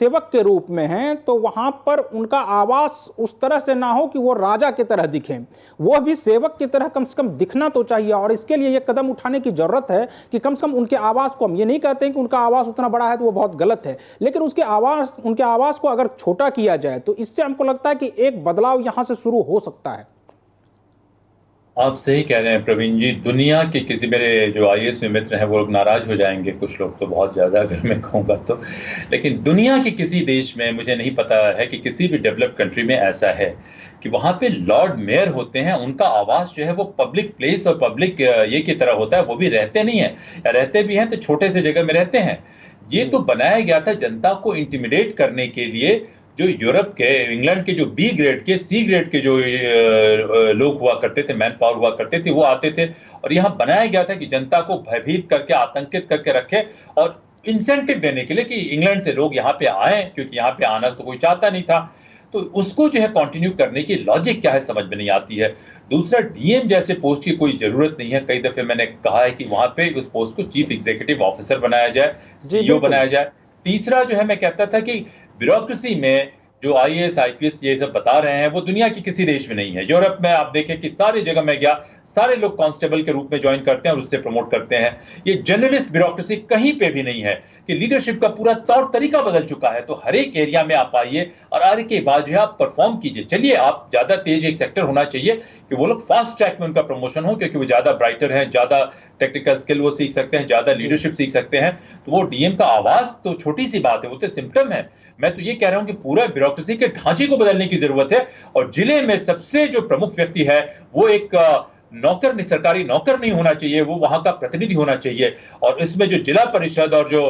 सेवक के रूप में हैं तो वहां पर उनका आवास उस तरह से ना हो कि वो राजा की तरह दिखें, वो भी सेवक की तरह कम से कम दिखना तो चाहिए। और इसके लिए ये कदम उठाने की जरूरत है कि कम से कम उनके आवास को, हम ये नहीं कहते हैं कि उनका आवास उतना बड़ा है तो वो बहुत गलत है, लेकिन उनके आवास को अगर छोटा किया जाए तो इससे हमको लगता है कि एक बदलाव यहां से शुरू हो सकता है। आप सही कह रहे हैं प्रवीण जी। दुनिया के किसी, मेरे जो आईएएस में मित्र हैं वो लोग नाराज हो जाएंगे, कुछ लोग तो बहुत ज्यादा अगर मैं कहूँगा तो, लेकिन दुनिया के किसी देश में मुझे नहीं पता है कि किसी भी डेवलप्ड कंट्री में ऐसा है कि वहां पे लॉर्ड मेयर होते हैं, उनका आवास जो है वो पब्लिक प्लेस और पब्लिक ये की तरह होता है। वो भी रहते नहीं है, या रहते भी हैं तो छोटे से जगह में रहते हैं। ये तो बनाया गया था जनता को इंटिमिडेट करने के लिए। जो यूरोप के, इंग्लैंड के जो बी ग्रेड के, सी ग्रेड के जो लोग हुआ करते थे, मैन पावर हुआ करते थे, वो आते थे और यहाँ बनाया गया था कि जनता को भयभीत करके, आतंकित करके रखे और इंसेंटिव देने के लिए कि इंग्लैंड से लोग यहाँ पे आए, क्योंकि यहाँ पे आना तो कोई चाहता नहीं था। तो उसको जो है कंटिन्यू करने की लॉजिक क्या है समझ में नहीं आती है। दूसरा, डीएम जैसे पोस्ट की कोई जरूरत नहीं है। कई दफे मैंने कहा है कि वहां पे उस पोस्ट को चीफ एग्जीक्यूटिव ऑफिसर बनाया जाए, सीईओ बनाया जाए। तीसरा जो है, मैं कहता था कि ब्यूरोक्रेसी में जो आईएएस आईपीएस ये सब बता रहे हैं वो दुनिया के किसी देश में नहीं है। यूरोप में आप देखें कि सारी जगह मैं गया, सारे लोग कांस्टेबल के रूप में ज्वाइन करते हैं और उससे प्रमोट करते हैं। ये जर्नलिस्ट ब्यूरोक्रेसी कहीं पे भी नहीं है कि लीडरशिप का पूरा तौर तरीका बदल चुका है। तो हर एक एरिया में आप आइए और आने के बाद जो है आप परफॉर्म कीजिए। चलिए, आप ज्यादा तेज एक सेक्टर होना चाहिए कि वो लोग फास्ट ट्रैक में उनका प्रमोशन हो, क्योंकि वो ज्यादा ब्राइटर हैं, ज्यादा टेक्निकल स्किल वो सीख सकते हैं, ज्यादा लीडरशिप सीख सकते हैं। तो वो डीएम का आवाज तो छोटी सी बात है, वो तो सिम्टम है। मैं तो ये कह रहा हूं कि पूरा ब्यूरोक्रेसी के ढांचे को बदलने की जरूरत है। और जिले में सबसे जो प्रमुख व्यक्ति है वो एक नौकर, सरकारी नौकर नहीं होना चाहिए, वो वहां का प्रतिनिधि होना चाहिए। और इसमें जो जिला परिषद और जो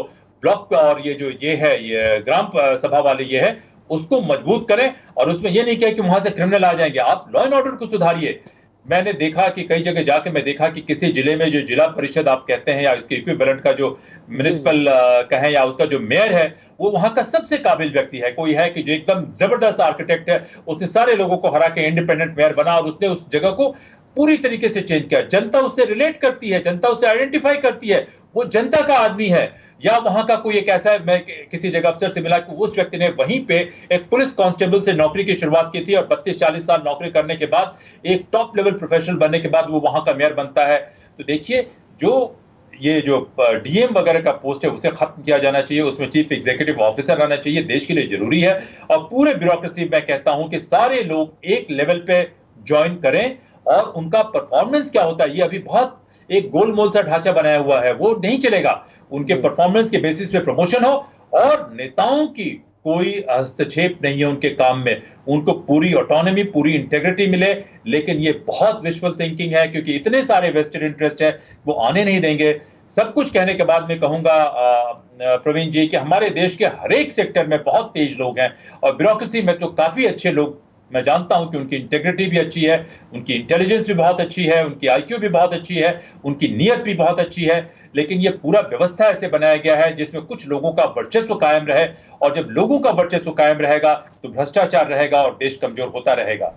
ब्लॉक और ये ग्राम सभा वाले ये है, उसको मजबूत करें। और उसमें ये नहीं कहे कि वहां से क्रिमिनल आ जाएंगे, आप लॉ एंड ऑर्डर को सुधारिए। मैंने देखा कि कई जगह जाके मैं देखा कि किसी जिले में जो जिला परिषद आप कहते हैं या उसके इक्विवेलेंट का जो म्युनिसिपल कहें या उसका जो मेयर है, वो वहां का सबसे काबिल व्यक्ति है। कोई है कि जो एकदम जबरदस्त आर्किटेक्ट है, उसने सारे लोगों को हरा के इंडिपेंडेंट मेयर बना और उसने उस जगह को पूरी तरीके से चेंज किया। जनता उससे रिलेट करती है, जनता उससे आइडेंटिफाई करती है, वो जनता का आदमी है। या वहां का कोई एक ऐसा है, मैं किसी जगह अफसर से मिला कि उस व्यक्ति ने वहीं पे एक पुलिस कांस्टेबल से नौकरी की शुरुआत की थी और 32-40 साल नौकरी करने के बाद एक टॉप लेवल प्रोफेशनल बनने के बाद वो वहां का मेयर बनता है। तो देखिए, ये जो डीएम वगैरह का पोस्ट है उसे खत्म किया जाना चाहिए, उसमें चीफ एग्जीक्यूटिव ऑफिसर आना चाहिए, देश के लिए जरूरी है। और पूरे ब्यूरोक्रेसी में कहता हूं कि सारे लोग एक लेवल पे ज्वाइन करें और उनका परफॉर्मेंस क्या होता है, ये अभी बहुत एक गोलमोल सा ढांचा बनाया हुआ है, वो नहीं चलेगा। उनके परफॉर्मेंस के बेसिस पे प्रमोशन हो और नेताओं की कोई हस्तक्षेप नहीं है उनके काम में, उनको पूरी ऑटोनॉमी, पूरी इंटेग्रिटी मिले। लेकिन ये बहुत विजुअल थिंकिंग है, क्योंकि इतने सारे वेस्टेड इंटरेस्ट है, वो आने नहीं देंगे। सब कुछ कहने के बाद मैं कहूंगा प्रवीण जी कि हमारे देश के हर एक सेक्टर में बहुत तेज लोग हैं और ब्यूरोक्रेसी में तो काफी अच्छे लोग मैं जानता हूं कि उनकी इंटेग्रिटी भी अच्छी है, उनकी इंटेलिजेंस भी बहुत अच्छी है, उनकी आईक्यू भी बहुत अच्छी है, उनकी नीयत भी बहुत अच्छी है। लेकिन ये पूरा व्यवस्था ऐसे बनाया गया है जिसमें कुछ लोगों का वर्चस्व कायम रहे, और जब लोगों का वर्चस्व कायम रहेगा तो भ्रष्टाचार रहेगा और देश कमजोर होता रहेगा।